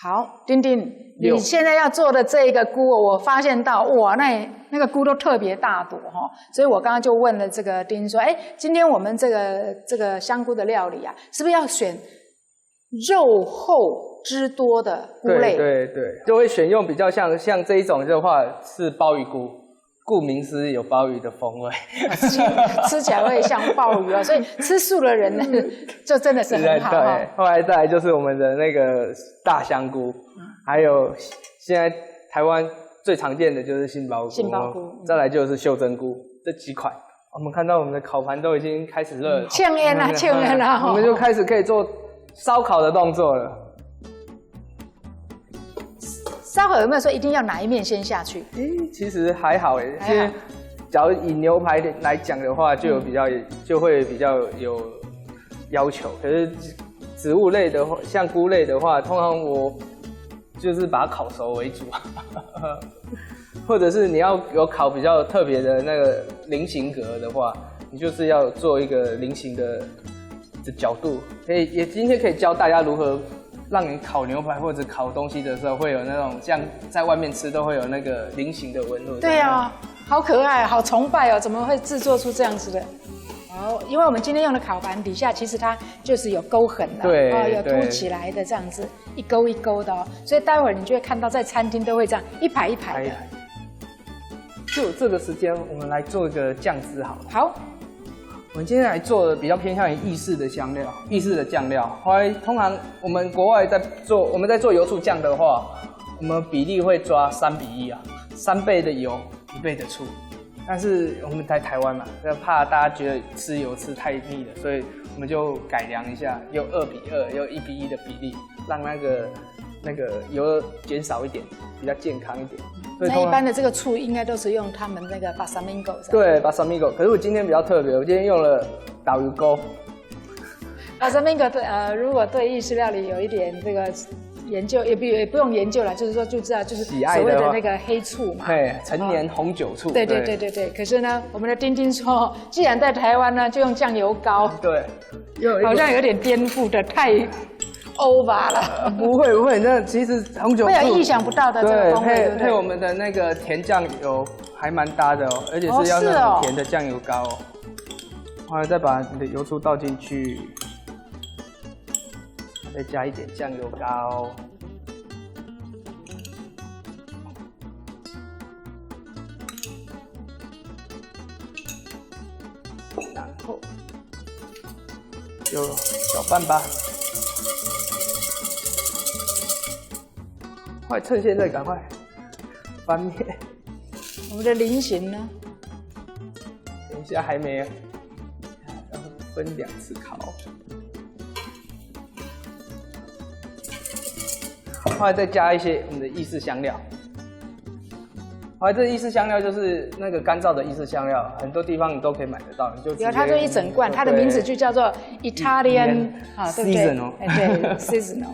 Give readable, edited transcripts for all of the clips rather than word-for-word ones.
好，丁丁，你现在要做的这个菇，我发现到哇，那个菇都特别大朵哈，所以我刚刚就问了这个丁丁说，哎，今天我们这个香菇的料理啊，是不是要选肉厚汁多的菇类？对，就会选用比较像这一种的话是鲍鱼菇。顾名思义，有鲍鱼的风味，吃起来会像鲍鱼哦，所以吃素的人呢，就真的是很好哈。对，后来再来就是我们的那个大香菇，还有现在台湾最常见的就是杏鲍菇，再来就是袖珍菇，这几款。我们看到我们的烤盘都已经开始热了，呛烟啦，我们就开始可以做烧烤的动作了。烧烤有没有说一定要哪一面先下去？其实还好因为假如以牛排来讲的话，就会比较有要求。可是植物类的话，像菇类的话，通常我就是把它烤熟为主，或者是你要有烤比较特别的那个菱形格的话，你就是要做一个菱形的角度。今天可以教大家如何。让你烤牛排或者烤东西的时候，会有那种像在外面吃都会有那个菱形的纹路。对啊，好可爱，好崇拜哦！怎么会制作出这样子的？哦，因为我们今天用的烤盘底下，其实它就是有勾痕的，对，有凸起来的这样子，一勾一勾的哦。所以待会儿你就会看到，在餐厅都会这样一排一排的。就这个时间，我们来做一个酱汁好了。好。我们今天来做的比较偏向于意式的香料，意式的酱料。后来通常我们国外我们在做油醋酱的话，我们比例会抓3:1啊，3倍的油，1倍的醋。但是我们在台湾嘛，怕大家觉得吃油吃太腻了，所以我们就改良一下，用2:2，用1:1的比例，让那个油减少一点，比较健康一点。那一般的这个醋应该都是用他们那个balsamico。对 balsamico， 可是我今天比较特别，我今天用了导鱼钩。balsamico 如果对意式料理有一点这个研究，也不用研究了，就是说就知道就是所谓的那个黑醋嘛，陈年红酒醋。对。可是呢，我们的丁丁说，既然在台湾呢，就用酱油膏。对，好像有点颠覆的太。over 了，不会，那其实红酒醋会有意想不到的这个风味，配我们的那个甜酱油还蛮搭的哦，而且是要那种甜的酱油膏哦。后来再把你的油醋倒进去，再加一点酱油膏，然后就搅拌吧。快趁现在赶快翻面。我们的菱形呢？等一下还没，要分2次烤。后来再加一些我们的意式香料。后来这意式香料就是那个干燥的意式香料，很多地方你都可以买得到，你就直接。它就一整罐，它的名字就叫做 Italian 啊，对不对？ Seasonal， 对 ，Seasonal。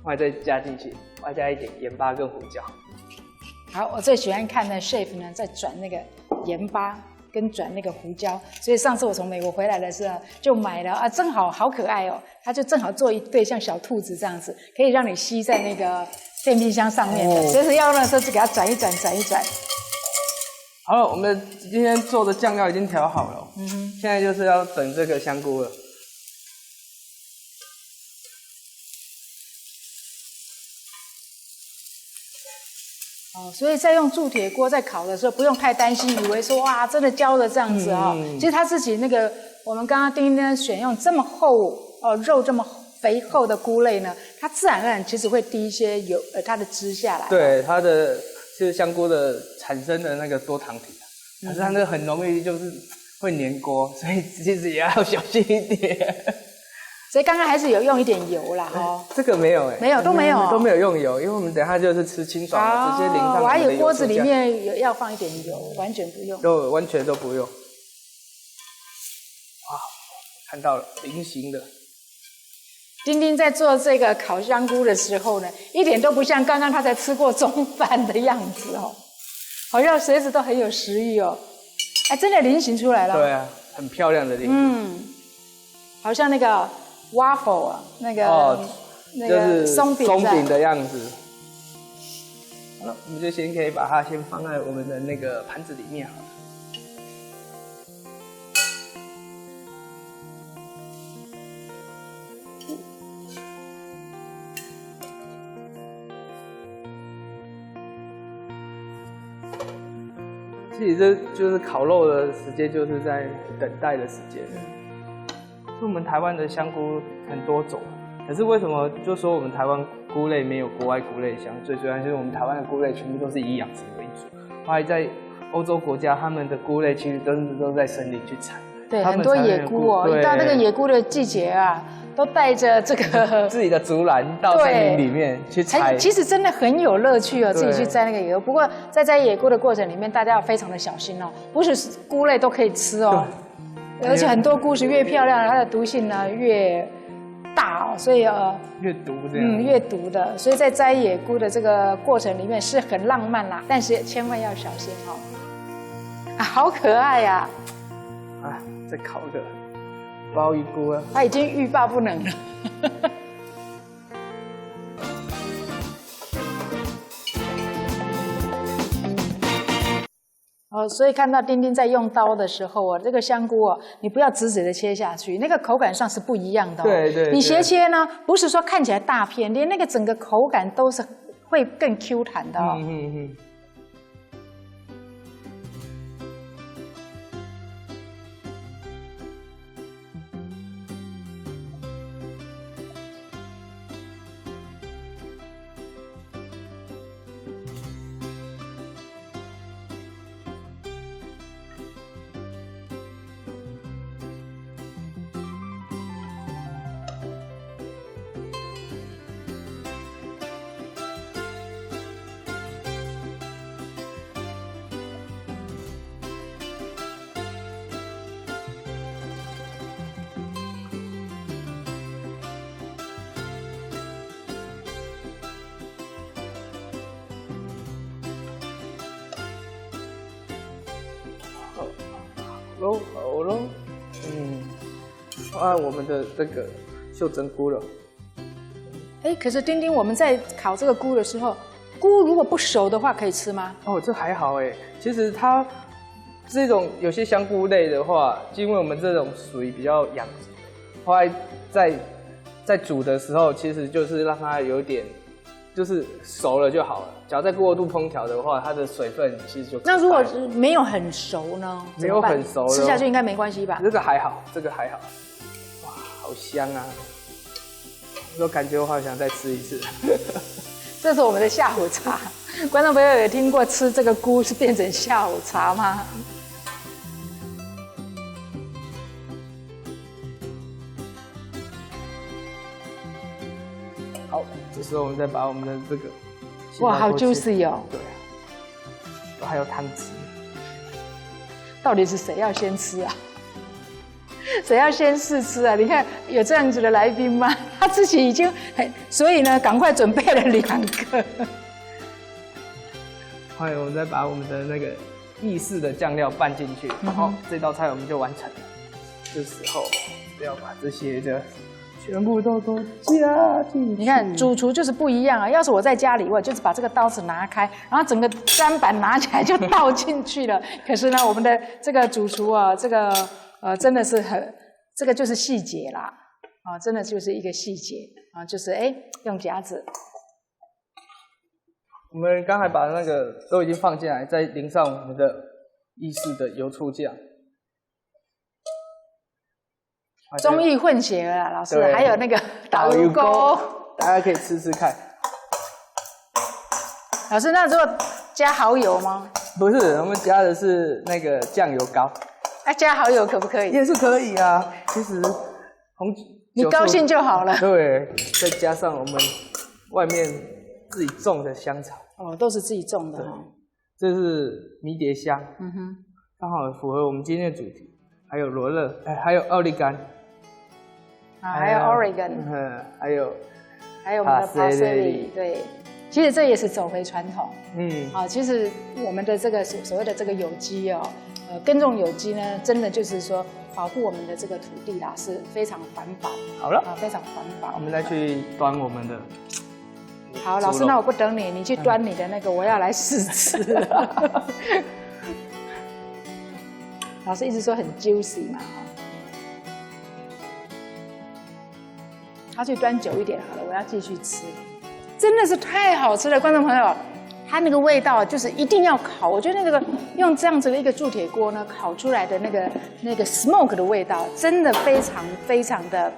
后来再加进去，外加一点盐巴跟胡椒。好，我最喜欢看的 chef 呢，在转那个盐巴跟转那个胡椒，所以上次我从美国回来的时候就买了啊，正好好可爱哦，它就正好做一对像小兔子这样子，可以让你吸在那个电冰箱上面的，随时要的时候就给它转一转，转一转。好了，我们今天做的酱料已经调好了，现在就是要等这个香菇了。哦，所以在用铸铁锅在烤的时候，不用太担心，以为说哇真的焦了这样子哦。其实它自己那个，我们刚刚丁丁选用这么厚肉这么肥厚的菇类呢，它自然而然其实会滴一些油它的汁下来。对，它的就是香菇的产生的那个多糖体，可是它那个很容易就是会粘锅，所以其实也要小心一点。所以刚刚还是有用一点油啦，哈。这个没有没有都没有都没有用油，因为我们等一下就是吃清爽的，直接淋上我们的油。我还有锅子里面要放一点油，完全不用。完全都不用。哇，看到了菱形的。丁丁在做这个烤香菇的时候呢，一点都不像刚刚他才吃过中饭的样子哦，好像随时都很有食欲哦。哎，真的菱形出来了。对啊，很漂亮的菱形。好像那个。waffle 啊，那个就是松饼的样子。那我们就先可以把它先放在我们的那个盘子里面好了。其实这就是烤肉的时间，就是在等待的时间。我们台湾的香菇很多种，可是为什么就说我们台湾菇类没有国外菇类香？最主要就是我们台湾的菇类全部都是以养殖为主，后来在欧洲国家，他们的菇类其实都在森林去采。对，很多野菇哦，一到那个野菇的季节啊，都带着这个自己的竹篮到森林里面去采。其实真的很有乐趣哦，自己去摘那个野菇。不过在摘野菇的过程里面，大家要非常的小心哦，不是菇类都可以吃哦，而且很多菇是越漂亮，它的毒性呢越大哦，所以越毒这样。越毒的，所以在摘野菇的这个过程里面是很浪漫啦，但是千万要小心哦。啊，好可爱呀！啊，再烤个鲍鱼菇啊，它已经欲罢不能了。所以看到丁丁在用刀的时候这个香菇你不要直直的切下去，那个口感上是不一样的对，你斜切呢，不是说看起来大片，连那个整个口感都是会更 Q 弹的好咯，放在我们的这个袖珍菇了。可是丁丁，我们在烤这个菇的时候，菇如果不熟的话，可以吃吗？这还好其实它这种有些香菇类的话，因为我们这种属于比较养殖的，后来在煮的时候，其实就是让它有点就是熟了就好了。只要再过度烹调的话，它的水分其实就那如果没有很熟呢？没有很熟，吃下去应该没关系吧？这个还好，哇，好香啊！我感觉我好想再吃一次。这是我们的下午茶。观众朋友有听过吃这个菇是变成下午茶吗？好，这时候我们再把我们的这个，哇，好 juicy 哦！对啊，还有汤汁。到底是谁要先吃啊？谁要先试吃啊？你看有这样子的来宾吗？他自己已经所以呢，赶快准备了2个。欢迎我们再把我们的那个意式的酱料拌进去，然后这道菜我们就完成了。这时候要把这些的全部都加进去。你看主厨就是不一样啊！要是我在家里，我就是把这个刀子拿开，然后整个砧板拿起来就倒进去了。可是呢，我们的这个主厨这个真的是这个就是细节啦，真的就是一个细节就是用夹子。我们刚才把那个都已经放进来，再淋上我们的意式的油醋酱。中意混血了，老师，还有那个导游锅，大家可以吃吃看。老师，那如果加蚝油吗？不是，我们加的是那个酱油膏。加蚝油可不可以？也是可以啊。其实你高兴就好了。对，再加上我们外面自己种的香草。都是自己种的这是迷迭香，刚好符合我们今天的主题。还有罗勒，还有奥利甘。还有 Oregon， 还有我们的 Parsley， 对，其实这也是走回传统。其实我们的这个所谓的这个有机耕种有机呢，真的就是说保护我们的这个土地啦，是非常环保。好了，非常环保。我们再去端我们的。好，老师，那我不等你，你去端你的那个，我要来试吃了。老师一直说很 juicy 嘛，他去端久一点好了，我要继续吃。真的是太好吃了，观众朋友，它那个味道就是一定要烤。我觉得那个用这样子的一个铸铁锅呢，烤出来的那个 smoke 的味道，真的非常的，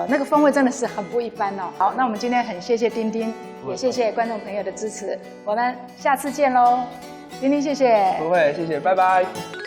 那个风味真的是很不一般哦。好，那我们今天很谢谢丁丁，也谢谢观众朋友的支持，我们下次见喽，丁丁谢谢。不会，谢谢，拜拜。